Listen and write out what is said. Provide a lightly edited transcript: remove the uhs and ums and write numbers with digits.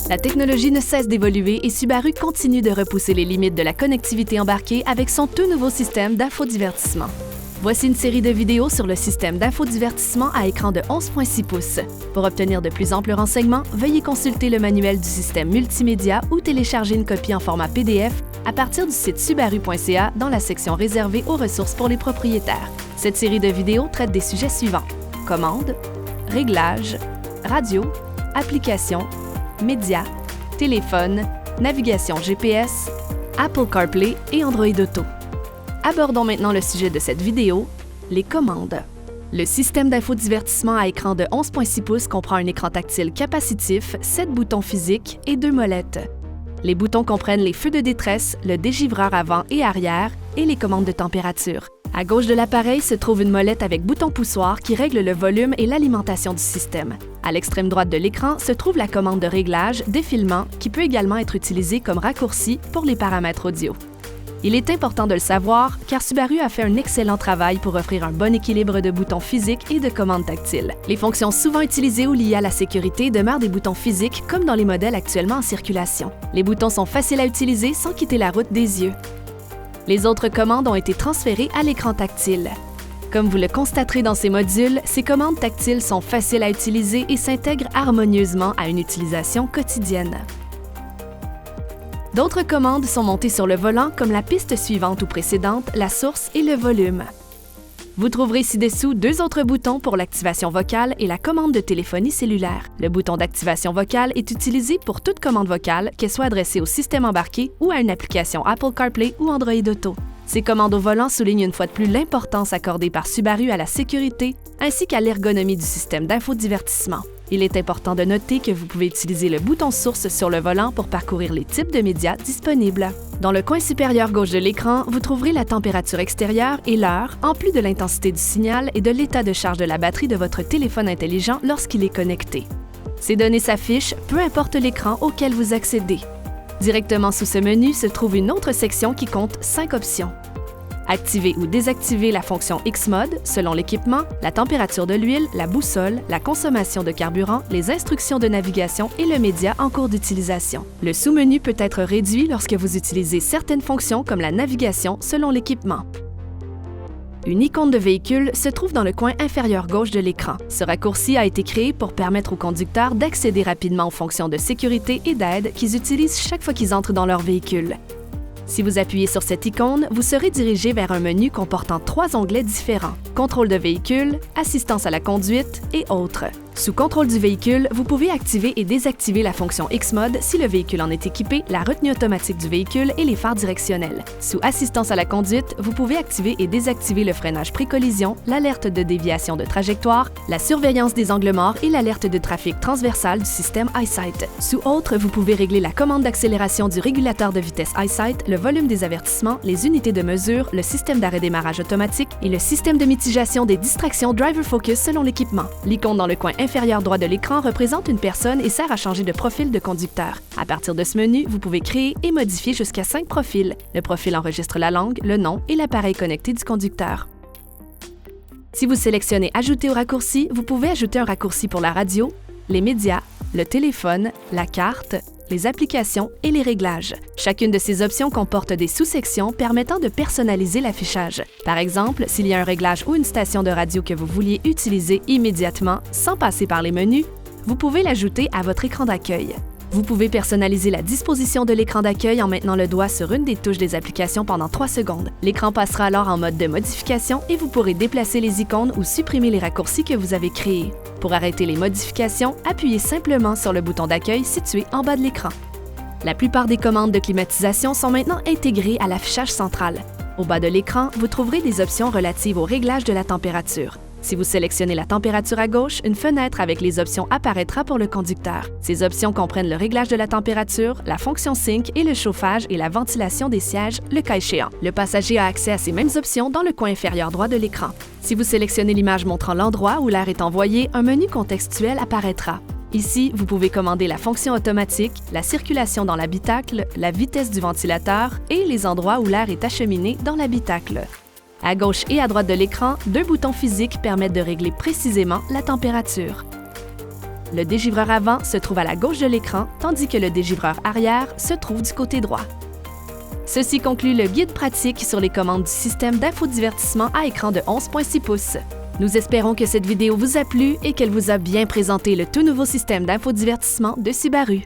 La technologie ne cesse d'évoluer et Subaru continue de repousser les limites de la connectivité embarquée avec son tout nouveau système d'infodivertissement. Voici une série de vidéos sur le système d'infodivertissement à écran de 11,6 pouces. Pour obtenir de plus amples renseignements, veuillez consulter le manuel du système multimédia ou télécharger une copie en format PDF à partir du site subaru.ca dans la section réservée aux ressources pour les propriétaires. Cette série de vidéos traite des sujets suivants: commandes, réglages, radio, applications, médias, téléphone, navigation GPS, Apple CarPlay et Android Auto. Abordons maintenant le sujet de cette vidéo, les commandes. Le système d'infodivertissement à écran de 11,6 pouces comprend un écran tactile capacitif, 7 boutons physiques et 2 molettes. Les boutons comprennent les feux de détresse, le dégivreur avant et arrière et les commandes de température. À gauche de l'appareil se trouve une molette avec bouton poussoir qui règle le volume et l'alimentation du système. À l'extrême droite de l'écran se trouve la commande de réglage, défilement, qui peut également être utilisée comme raccourci pour les paramètres audio. Il est important de le savoir car Subaru a fait un excellent travail pour offrir un bon équilibre de boutons physiques et de commandes tactiles. Les fonctions souvent utilisées ou liées à la sécurité demeurent des boutons physiques comme dans les modèles actuellement en circulation. Les boutons sont faciles à utiliser sans quitter la route des yeux. Les autres commandes ont été transférées à l'écran tactile. Comme vous le constaterez dans ces modules, ces commandes tactiles sont faciles à utiliser et s'intègrent harmonieusement à une utilisation quotidienne. D'autres commandes sont montées sur le volant comme la piste suivante ou précédente, la source et le volume. Vous trouverez ci-dessous 2 autres boutons pour l'activation vocale et la commande de téléphonie cellulaire. Le bouton d'activation vocale est utilisé pour toute commande vocale, qu'elle soit adressée au système embarqué ou à une application Apple CarPlay ou Android Auto. Ces commandes au volant soulignent une fois de plus l'importance accordée par Subaru à la sécurité ainsi qu'à l'ergonomie du système d'infodivertissement. Il est important de noter que vous pouvez utiliser le bouton source sur le volant pour parcourir les types de médias disponibles. Dans le coin supérieur gauche de l'écran, vous trouverez la température extérieure et l'heure, en plus de l'intensité du signal et de l'état de charge de la batterie de votre téléphone intelligent lorsqu'il est connecté. Ces données s'affichent, peu importe l'écran auquel vous accédez. Directement sous ce menu se trouve une autre section qui compte 5 options. Activer ou désactiver la fonction X-Mode selon l'équipement, la température de l'huile, la boussole, la consommation de carburant, les instructions de navigation et le média en cours d'utilisation. Le sous-menu peut être réduit lorsque vous utilisez certaines fonctions comme la navigation selon l'équipement. Une icône de véhicule se trouve dans le coin inférieur gauche de l'écran. Ce raccourci a été créé pour permettre aux conducteurs d'accéder rapidement aux fonctions de sécurité et d'aide qu'ils utilisent chaque fois qu'ils entrent dans leur véhicule. Si vous appuyez sur cette icône, vous serez dirigé vers un menu comportant 3 onglets différents: Contrôle de véhicule, Assistance à la conduite et Autres. Sous Contrôle du véhicule, vous pouvez activer et désactiver la fonction X-Mode si le véhicule en est équipé, la retenue automatique du véhicule et les phares directionnels. Sous Assistance à la conduite, vous pouvez activer et désactiver le freinage pré-collision, l'alerte de déviation de trajectoire, la surveillance des angles morts et l'alerte de trafic transversal du système EyeSight. Sous Autres, vous pouvez régler la commande d'accélération du régulateur de vitesse EyeSight, le volume des avertissements, les unités de mesure, le système d'arrêt-démarrage automatique et le système de mitigation des distractions Driver Focus selon l'équipement. L'icône dans le coin inférieur droit de l'écran représente une personne et sert à changer de profil de conducteur. À partir de ce menu, vous pouvez créer et modifier jusqu'à 5 profils. Le profil enregistre la langue, le nom et l'appareil connecté du conducteur. Si vous sélectionnez Ajouter au raccourci, vous pouvez ajouter un raccourci pour la radio, les médias, le téléphone, la carte, les applications et les réglages. Chacune de ces options comporte des sous-sections permettant de personnaliser l'affichage. Par exemple, s'il y a un réglage ou une station de radio que vous vouliez utiliser immédiatement sans passer par les menus, vous pouvez l'ajouter à votre écran d'accueil. Vous pouvez personnaliser la disposition de l'écran d'accueil en maintenant le doigt sur une des touches des applications pendant 3 secondes. L'écran passera alors en mode de modification et vous pourrez déplacer les icônes ou supprimer les raccourcis que vous avez créés. Pour arrêter les modifications, appuyez simplement sur le bouton d'accueil situé en bas de l'écran. La plupart des commandes de climatisation sont maintenant intégrées à l'affichage central. Au bas de l'écran, vous trouverez des options relatives au réglage de la température. Si vous sélectionnez la température à gauche, une fenêtre avec les options apparaîtra pour le conducteur. Ces options comprennent le réglage de la température, la fonction sync et le chauffage et la ventilation des sièges, le cas échéant. Le passager a accès à ces mêmes options dans le coin inférieur droit de l'écran. Si vous sélectionnez l'image montrant l'endroit où l'air est envoyé, un menu contextuel apparaîtra. Ici, vous pouvez commander la fonction automatique, la circulation dans l'habitacle, la vitesse du ventilateur et les endroits où l'air est acheminé dans l'habitacle. À gauche et à droite de l'écran, 2 boutons physiques permettent de régler précisément la température. Le dégivreur avant se trouve à la gauche de l'écran, tandis que le dégivreur arrière se trouve du côté droit. Ceci conclut le guide pratique sur les commandes du système d'infodivertissement à écran de 11,6 pouces. Nous espérons que cette vidéo vous a plu et qu'elle vous a bien présenté le tout nouveau système d'infodivertissement de Subaru.